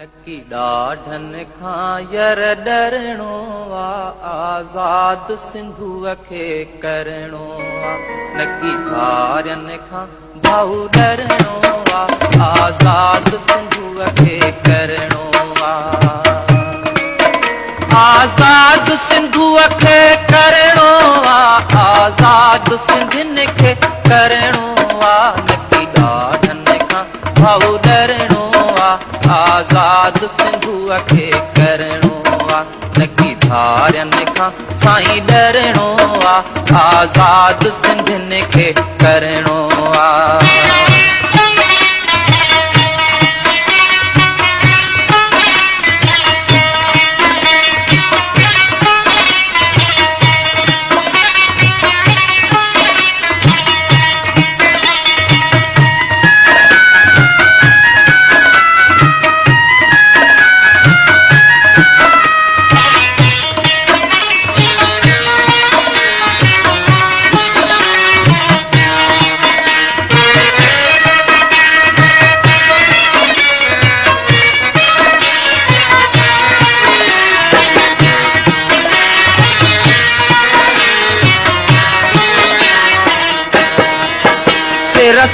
नकी ॾाढनि खां यर डरणो आज़ाद सिंधुअ खे करणो नकी धारनि खां भाऊ डरणो आज़ाद सिंधुअ खे करणो आज़ाद सिंधुअ खे करणो आज़ाद सिंधियुनि खे करणो नकी ॾाढनि खां भाऊ डरणो आज़ाद सिंधुअ खे करणो नकी धारनि खां साईं डरणो आज़ाद सिंधियुनि खे करणो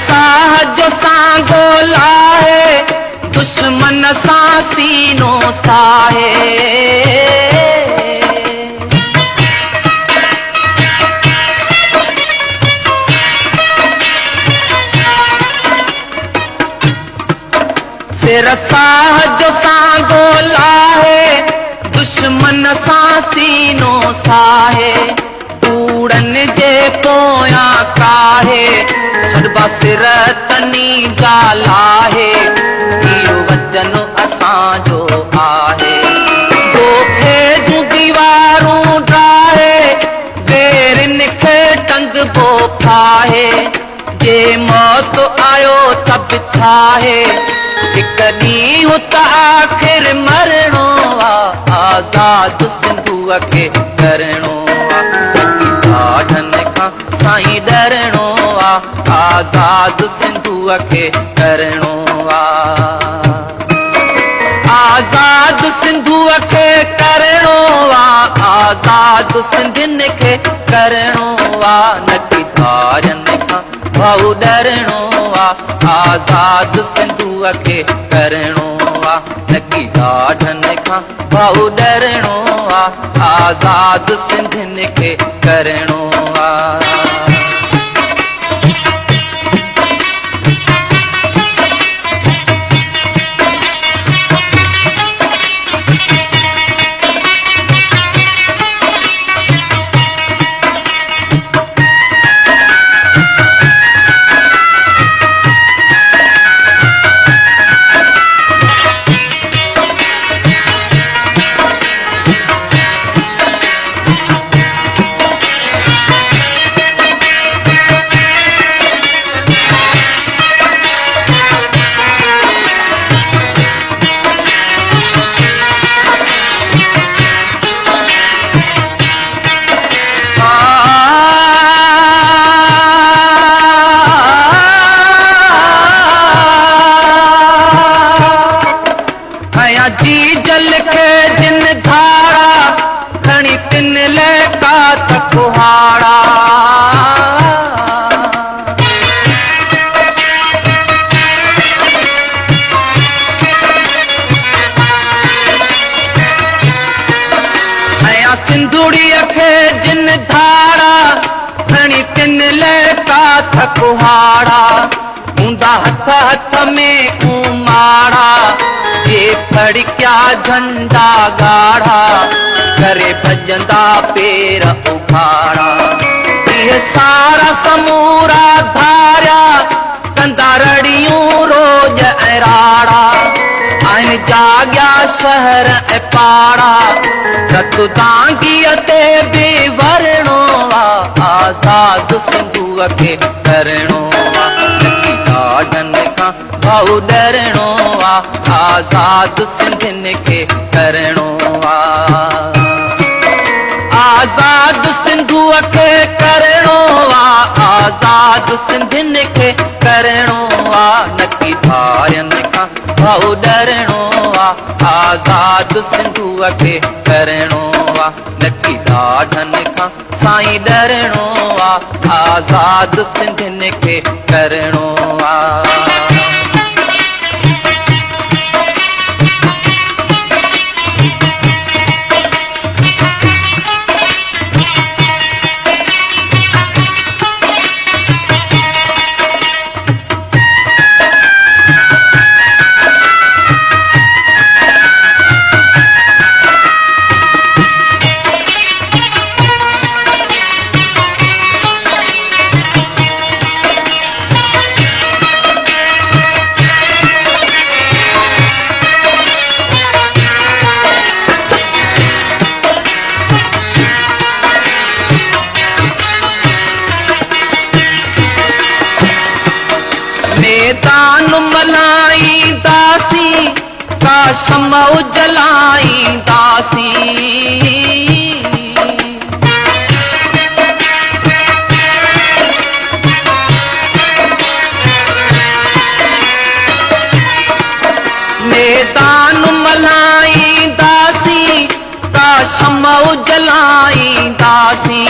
साहज सां गोलाए दुश्मन सां सीनो साहे सिर साहज सां गोलाए दुश्मन सां सीनो साहे कूड़नि जे पोयां काहे छॾबा सिर तनी ॻाल्हाए इहो वचन असांजो आहे दोखे जूं दीवारूं ठाहे वेरनि खे टंगबो फाहे जे मौत आयो त बिछाहे हिकु ॾींहुं त आख़िर मरणो आज़ाद सिंधुअ खे करणो ॾाढनि खां साईं डरणो आज़ाद सिंधुअ खे करणो आज़ाद सिंधुअ खे करणो आज़ाद सिंधियुनि खे करणो नकी धारनि खां भाऊ डरणो आज़ाद सिंधुअ खे करणो नकी ॾाढनि खां भाऊ डरणो आज़ाद सिंधियुनि खे करणो जी जल के जिन धारा खणी तिन लेका त कुहाड़ा ऐं सिंधुड़ीअ खे जिन धारा खणी तिन लेका त कुहाड़ा हूंदा हथ हथ में उमाड़ा फड़किया झंडा गाढ़ा करे भजंदा पेर उखाड़ा इहे सारा समूरा धारिया कंदा रड़ियूं रोज राड़ा आहिनि जाॻिया शहर ऐं पाड़ा रतु दांगीअ ते बि वरणो आज़ाद सिंधुअ खे करणो ॾाढनि खां भाऊ डरणो आज़ाद सिंधियुनि खे करणो आज़ाद सिंधुअ खे करणो आज़ाद सिंधियुनि खे करणो नकी धारनि खां भाऊ डरणो आ आज़ाद सिंधुअ खे करणो आ नकी ॾाढनि खां साईं डरणो आ आज़ाद सिंधियुनि खे करणो आ मैदान मल्हाईंदासीं का शमअ जलाईंदासीं मैदान मल्हाईंदासीं का शमअ जलाईंदासीं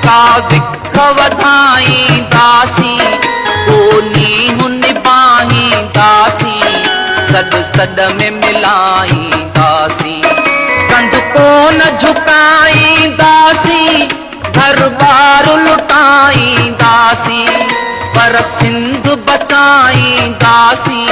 का विख वधाईंदासीं सद में मिलाईंदासीं कंध कोन झुकाईंदासीं घर बार लुटाईंदासीं पर सिंध बचाईंदासीं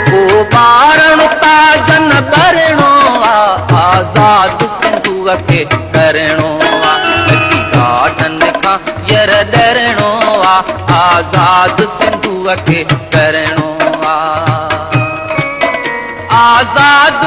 को बारण ताजन भरणो आ आज़ाद सिंधुअ खे करणो आ नकी ॾाढनि खां यर डरणो आ आज़ाद सिंधुअ खे करणो आ आज़ाद